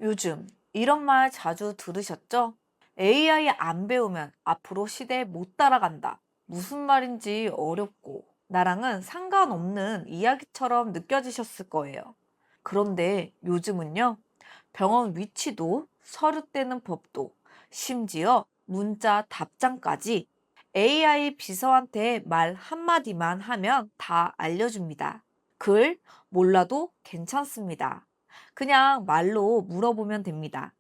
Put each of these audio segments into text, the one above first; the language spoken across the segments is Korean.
요즘 이런 말 자주 들으셨죠? AI 안 배우면 앞으로 시대에 못 따라간다. 무슨 말인지 어렵고 나랑은 상관없는 이야기처럼 느껴지셨을 거예요. 그런데 요즘은요, 병원 위치도 서류 떼는 법도 심지어 문자 답장까지 AI 비서한테 말 한마디만 하면 다 알려줍니다. 글 몰라도 괜찮습니다. 그냥 말로 물어보면 됩니다.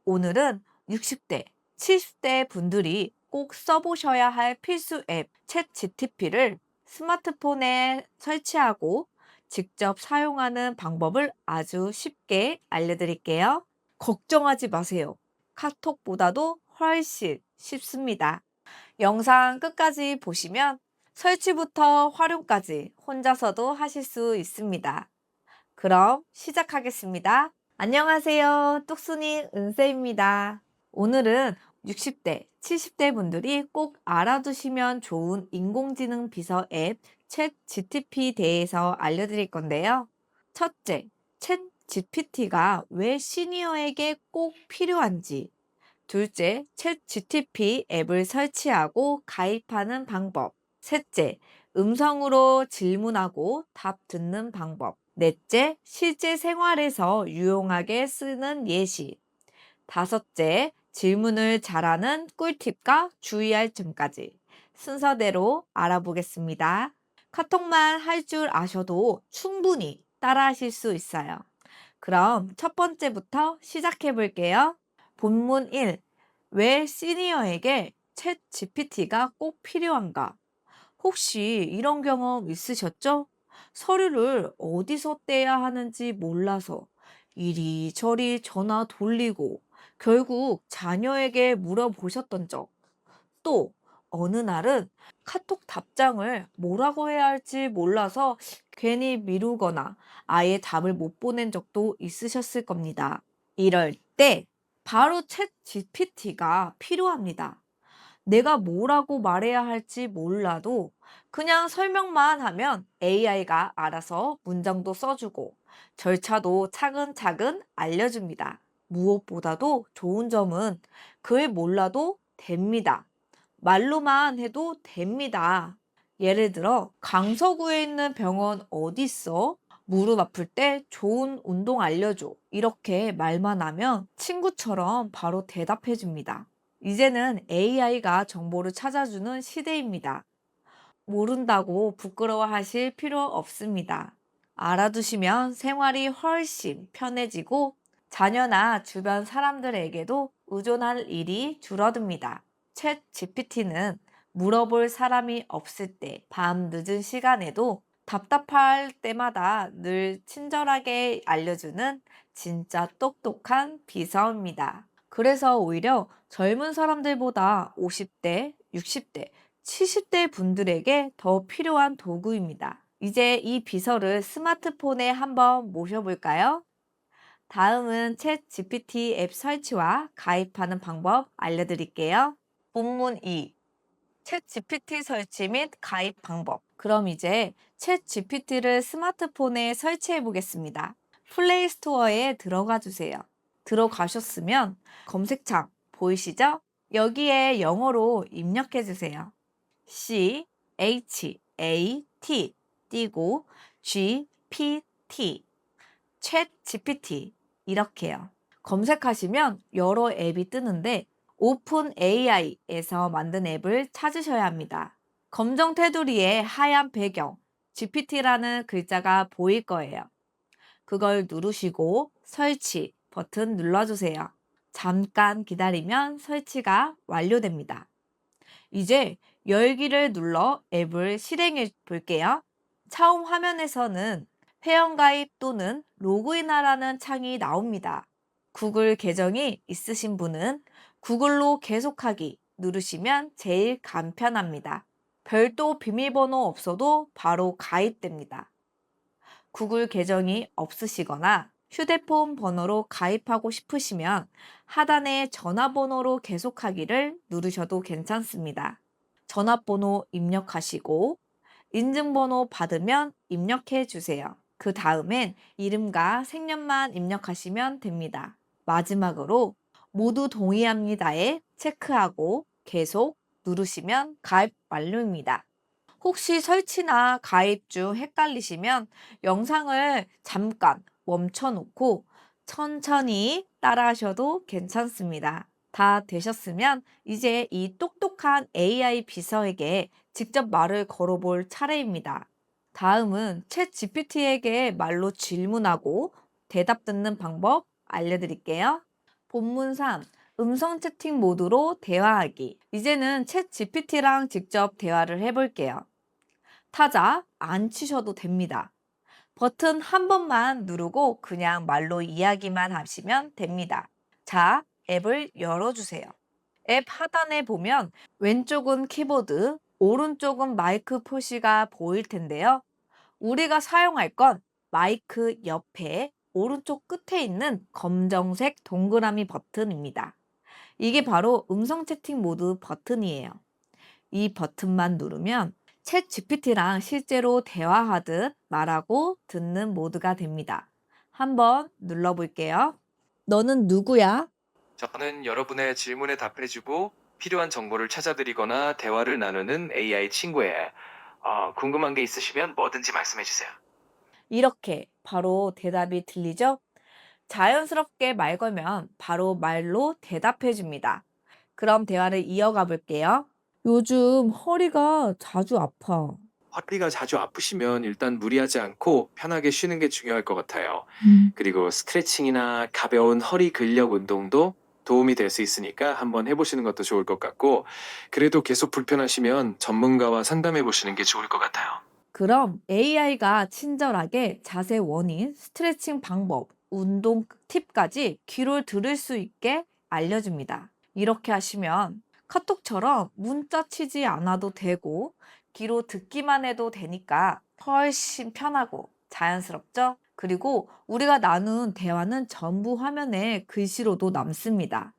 오늘은 60대, 70대 분들이 꼭 써보셔야 할 필수 앱 챗 GTP를 스마트폰에 설치하고 직접 사용하는 방법을 아주 쉽게 알려드릴게요. 걱정하지 마세요. 카톡보다도 훨씬 쉽습니다. 영상 끝까지 보시면 설치부터 활용까지 혼자서도 하실 수 있습니다. 그럼 시작하겠습니다. 안녕하세요. 똑순이 은세입니다. 오늘은 60대, 70대 분들이 꼭 알아두시면 좋은 인공지능 비서 앱 챗 GTP 대해서 알려드릴 건데요. 첫째, 챗 GPT가 왜 시니어에게 꼭 필요한지. 둘째, 챗 GTP 앱을 설치하고 가입하는 방법. 셋째, 음성으로 질문하고 답 듣는 방법. 넷째, 실제 생활에서 유용하게 쓰는 예시. 다섯째, 질문을 잘하는 꿀팁과 주의할 점까지 순서대로 알아보겠습니다. 카톡만 할 줄 아셔도 충분히 따라하실 수 있어요. 그럼 첫 번째부터 시작해 볼게요. 본문 1. 왜 시니어에게 챗 GPT가 꼭 필요한가? 혹시 이런 경험 있으셨죠? 서류를 어디서 떼야 하는지 몰라서 이리저리 전화 돌리고 결국 자녀에게 물어보셨던 적. 또 어느 날은 카톡 답장을 뭐라고 해야 할지 몰라서 괜히 미루거나 아예 답을 못 보낸 적도 있으셨을 겁니다. 이럴 때 바로 챗 GPT가 필요합니다. 내가 뭐라고 말해야 할지 몰라도 그냥 설명만 하면 AI가 알아서 문장도 써주고 절차도 차근차근 알려줍니다. 무엇보다도 좋은 점은 글 몰라도 됩니다. 말로만 해도 됩니다. 예를 들어 강서구에 있는 병원 어디 있어? 무릎 아플 때 좋은 운동 알려줘. 이렇게 말만 하면 친구처럼 바로 대답해 줍니다. 이제는 AI가 정보를 찾아주는 시대입니다. 모른다고 부끄러워하실 필요 없습니다. 알아두시면 생활이 훨씬 편해지고 자녀나 주변 사람들에게도 의존할 일이 줄어듭니다. 챗 GPT는 물어볼 사람이 없을 때, 밤 늦은 시간에도 답답할 때마다 늘 친절하게 알려주는 진짜 똑똑한 비서입니다. 그래서 오히려 젊은 사람들보다 50대, 60대, 70대 분들에게 더 필요한 도구입니다. 이제 이 비서를 스마트폰에 한번 모셔볼까요? 다음은 챗 GPT 앱 설치와 가입하는 방법 알려드릴게요. 본문 2. 챗 GPT 설치 및 가입 방법. 그럼 이제 챗 GPT를 스마트폰에 설치해 보겠습니다. 플레이 스토어에 들어가 주세요. 들어가셨으면 검색창 보이시죠? 여기에 영어로 입력해 주세요. CHAT 띄고 GPT 챗 GPT 이렇게요. 검색하시면 여러 앱이 뜨는데 오픈 AI에서 만든 앱을 찾으셔야 합니다. 검정 테두리에 하얀 배경 GPT라는 글자가 보일 거예요. 그걸 누르시고 설치 버튼 눌러주세요. 잠깐 기다리면 설치가 완료됩니다. 이제 열기를 눌러 앱을 실행해 볼게요. 처음 화면에서는 회원가입 또는 로그인하라는 창이 나옵니다. 구글 계정이 있으신 분은 구글로 계속하기 누르시면 제일 간편합니다. 별도 비밀번호 없어도 바로 가입됩니다. 구글 계정이 없으시거나 휴대폰 번호로 가입하고 싶으시면 하단의 전화번호로 계속하기를 누르셔도 괜찮습니다. 전화번호 입력하시고 인증번호 받으면 입력해 주세요. 그 다음엔 이름과 생년만 입력하시면 됩니다. 마지막으로 모두 동의합니다에 체크하고 계속 누르시면 가입 완료입니다. 혹시 설치나 가입 중 헷갈리시면 영상을 잠깐 멈춰 놓고 천천히 따라하셔도 괜찮습니다. 다 되셨으면 이제 이 똑똑한 AI 비서에게 직접 말을 걸어볼 차례입니다. 다음은 챗 GPT에게 말로 질문하고 대답 듣는 방법 알려드릴게요. 본문 3. 음성 채팅 모드로 대화하기. 이제는 챗 GPT랑 직접 대화를 해볼게요. 타자 안 치셔도 됩니다. 버튼 한 번만 누르고 그냥 말로 이야기만 하시면 됩니다. 자, 앱을 열어주세요. 앱 하단에 보면 왼쪽은 키보드, 오른쪽은 마이크 표시가 보일 텐데요. 우리가 사용할 건 마이크 옆에 오른쪽 끝에 있는 검정색 동그라미 버튼입니다. 이게 바로 음성 채팅 모드 버튼이에요. 이 버튼만 누르면 챗 GPT랑 실제로 대화하듯 말하고 듣는 모드가 됩니다. 한번 눌러볼게요. 너는 누구야? 저는 여러분의 질문에 답해주고 필요한 정보를 찾아드리거나 대화를 나누는 AI 친구예요. 궁금한 게 있으시면 뭐든지 말씀해주세요. 이렇게 바로 대답이 들리죠? 자연스럽게 말 걸면 바로 말로 대답해 줍니다. 그럼 대화를 이어가 볼게요. 요즘 허리가 자주 아파. 허리가 자주 아프시면 일단 무리하지 않고 편하게 쉬는 게 중요할 것 같아요. 그리고 스트레칭이나 가벼운 허리 근력 운동도 도움이 될 수 있으니까 한번 해보시는 것도 좋을 것 같고, 그래도 계속 불편하시면 전문가와 상담해 보시는 게 좋을 것 같아요. 그럼 AI가 친절하게 자세 원인, 스트레칭 방법, 운동 팁까지 귀로 들을 수 있게 알려줍니다. 이렇게 하시면 카톡처럼 문자 치지 않아도 되고 귀로 듣기만 해도 되니까 훨씬 편하고 자연스럽죠? 그리고 우리가 나눈 대화는 전부 화면에 글씨로도 남습니다.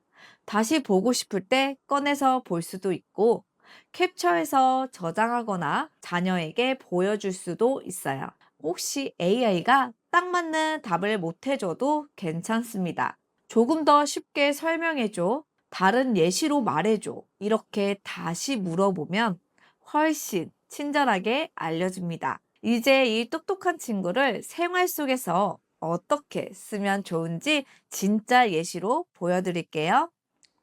다시 보고 싶을 때 꺼내서 볼 수도 있고 캡처해서 저장하거나 자녀에게 보여줄 수도 있어요. 혹시 AI가 딱 맞는 답을 못 해줘도 괜찮습니다. 조금 더 쉽게 설명해줘. 다른 예시로 말해줘. 이렇게 다시 물어보면 훨씬 친절하게 알려줍니다. 이제 이 똑똑한 친구를 생활 속에서 어떻게 쓰면 좋은지 진짜 예시로 보여드릴게요.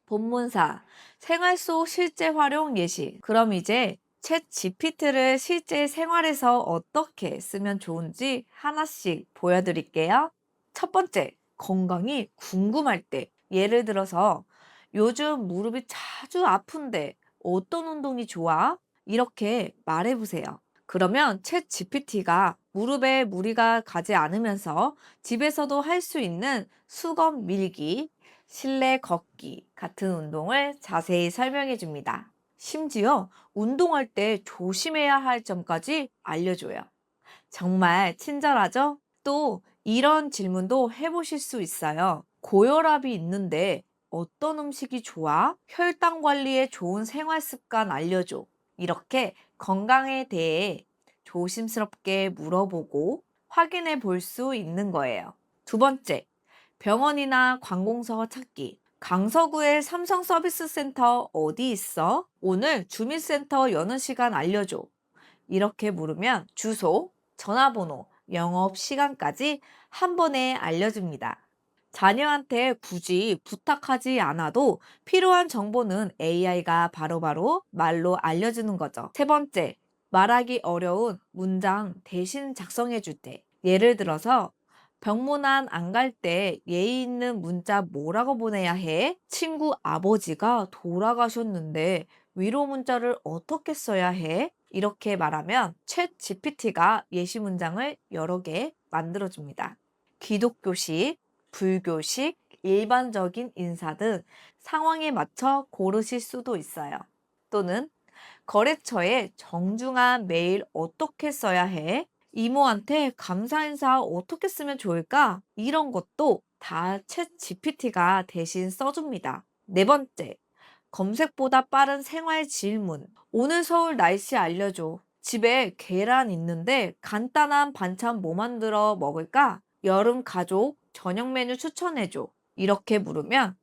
본문사, 생활 속 실제 활용 예시. 그럼 이제 챗 GPT를 실제 생활에서 어떻게 쓰면 좋은지 하나씩 보여드릴게요. 첫 번째, 건강이 궁금할 때. 예를 들어서 요즘 무릎이 자주 아픈데 어떤 운동이 좋아? 이렇게 말해보세요. 그러면 챗 GPT가 무릎에 무리가 가지 않으면서 집에서도 할 수 있는 수건 밀기, 실내 걷기 같은 운동을 자세히 설명해 줍니다. 심지어 운동할 때 조심해야 할 점까지 알려줘요. 정말 친절하죠? 또 이런 질문도 해보실 수 있어요. 고혈압이 있는데 어떤 음식이 좋아? 혈당 관리에 좋은 생활 습관 알려줘. 이렇게 건강에 대해 조심스럽게 물어보고 확인해 볼 수 있는 거예요. 두 번째, 병원이나 관공서 찾기. 강서구의 삼성 서비스 센터 어디 있어? 오늘 주민센터 여는 시간 알려줘. 이렇게 물으면 주소, 전화번호, 영업 시간까지 한 번에 알려줍니다. 자녀한테 굳이 부탁하지 않아도 필요한 정보는 AI가 바로바로 말로 알려주는 거죠. 세 번째, 말하기 어려운 문장 대신 작성해 줄 때. 예를 들어서 병문안 안 갈 때 예의 있는 문자 뭐라고 보내야 해? 친구 아버지가 돌아가셨는데 위로 문자를 어떻게 써야 해? 이렇게 말하면 챗 GPT가 예시 문장을 여러 개 만들어줍니다. 기독교식, 불교식, 일반적인 인사 등 상황에 맞춰 고르실 수도 있어요. 또는 거래처에 정중한 메일 어떻게 써야 해? 이모한테 감사 인사 어떻게 쓰면 좋을까? 이런 것도 다 챗 GPT가 대신 써줍니다. 네 번째, 검색보다 빠른 생활 질문. 오늘 서울 날씨 알려줘. 집에 계란 있는데 간단한 반찬 뭐 만들어 먹을까? 여름 가족 저녁 메뉴 추천해줘. 이렇게 물으면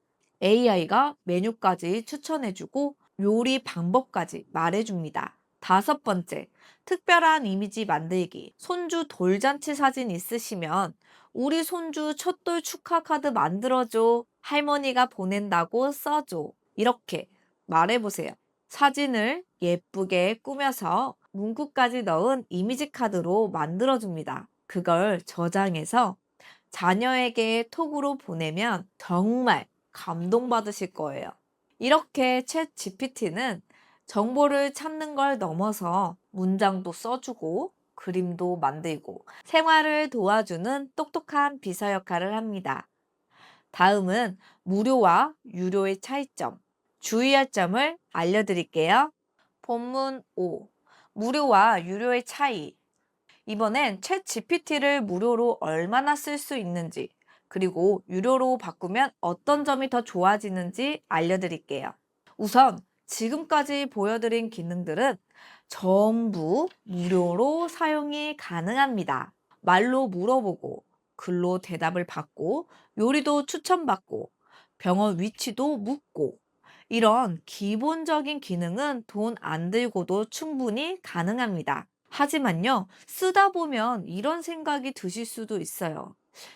AI가 메뉴까지 추천해주고 요리 방법까지 말해줍니다. 5번째, 특별한 이미지 만들기. 손주 돌잔치 사진 있으시면 우리 손주 첫돌 축하 카드 만들어줘. 할머니가 보낸다고 써줘. 이렇게 말해보세요. 사진을 예쁘게 꾸며서 문구까지 넣은 이미지 카드로 만들어줍니다. 그걸 저장해서 자녀에게 톡으로 보내면 정말 감동받으실 거예요. 이렇게 챗 GPT는 정보를 찾는 걸 넘어서 문장도 써주고 그림도 만들고 생활을 도와주는 똑똑한 비서 역할을 합니다. 다음은 무료와 유료의 차이점, 주의할 점을 알려드릴게요. 본문 5. 무료와 유료의 차이. 이번엔 챗 GPT를 무료로 얼마나 쓸 수 있는지, 그리고 유료로 바꾸면 어떤 점이 더 좋아지는지 알려드릴게요. 우선 지금까지 보여드린 기능들은 전부 무료로 사용이 가능합니다. 말로 물어보고, 글로 대답을 받고, 요리도 추천받고, 병원 위치도 묻고, 이런 기본적인 기능은 돈 안 들고도 충분히 가능합니다. 하지만요, 쓰다 보면 이런 생각이 드실 수도 있어요.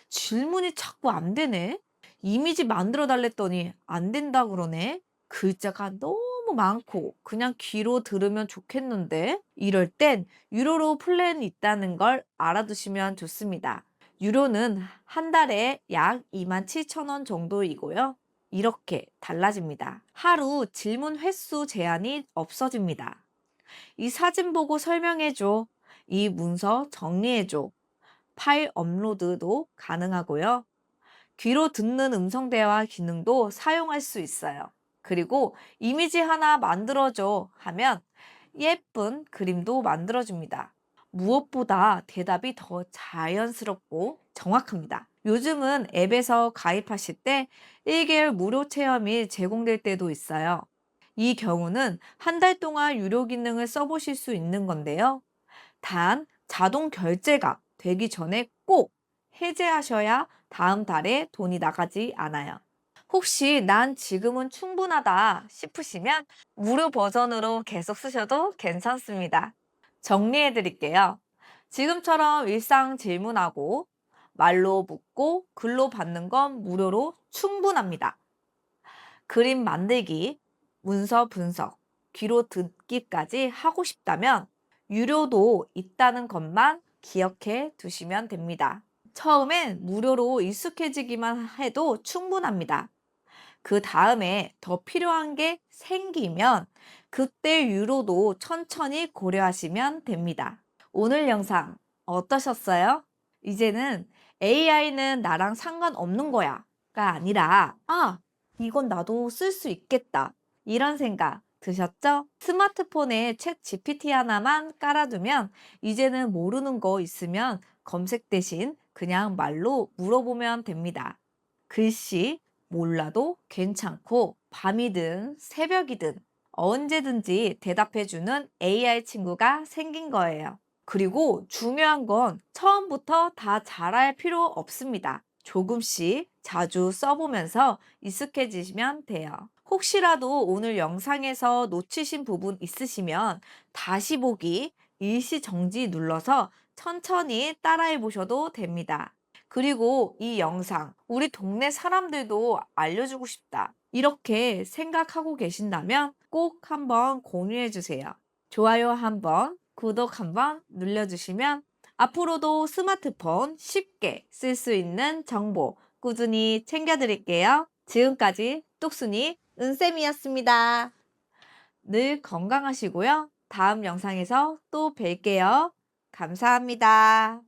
질문이 자꾸 안 되네? 이미지 만들어 달랬더니 안 된다 그러네? 글자가 너무 많고 그냥 귀로 들으면 좋겠는데? 이럴 땐 유료로 플랜이 있다는 걸 알아두시면 좋습니다. 유료는 한 달에 약 27,000원 정도이고요. 이렇게 달라집니다. 하루 질문 횟수 제한이 없어집니다. 이 사진 보고 설명해줘. 이 문서 정리해줘. 파일 업로드도 가능하고요. 귀로 듣는 음성 대화 기능도 사용할 수 있어요. 그리고 이미지 하나 만들어줘 하면 예쁜 그림도 만들어줍니다. 무엇보다 대답이 더 자연스럽고 정확합니다. 요즘은 앱에서 가입하실 때 1개월 무료 체험이 제공될 때도 있어요. 이 경우는 한 달 동안 유료 기능을 써보실 수 있는 건데요. 단, 자동 결제가 되기 전에 꼭 해제하셔야 다음 달에 돈이 나가지 않아요. 혹시 난 지금은 충분하다 싶으시면 무료 버전으로 계속 쓰셔도 괜찮습니다. 정리해 드릴게요. 지금처럼 일상 질문하고 말로 묻고 글로 받는 건 무료로 충분합니다. 그림 만들기, 문서 분석, 귀로 듣기까지 하고 싶다면 유료도 있다는 것만 기억해 두시면 됩니다. 처음엔 무료로 익숙해지기만 해도 충분합니다. 그 다음에 더 필요한 게 생기면 그때 유료도 천천히 고려하시면 됩니다. 오늘 영상 어떠셨어요? 이제는 AI는 나랑 상관없는 거야가 아니라 이건 나도 쓸 수 있겠다. 이런 생각 드셨죠? 스마트폰에 챗 GPT 하나만 깔아두면 이제는 모르는 거 있으면 검색 대신 그냥 말로 물어보면 됩니다. 글씨 몰라도 괜찮고 밤이든 새벽이든 언제든지 대답해주는 AI 친구가 생긴 거예요. 그리고 중요한 건 처음부터 다 잘할 필요 없습니다. 조금씩 자주 써보면서 익숙해지시면 돼요. 혹시라도 오늘 영상에서 놓치신 부분 있으시면 다시 보기, 일시 정지 눌러서 천천히 따라해 보셔도 됩니다. 그리고 이 영상 우리 동네 사람들도 알려주고 싶다. 이렇게 생각하고 계신다면 꼭 한번 공유해 주세요. 좋아요 한번, 구독 한번 눌러주시면 앞으로도 스마트폰 쉽게 쓸 수 있는 정보 꾸준히 챙겨드릴게요. 지금까지 똑순이 은쌤이었습니다. 늘 건강하시고요. 다음 영상에서 또 뵐게요. 감사합니다.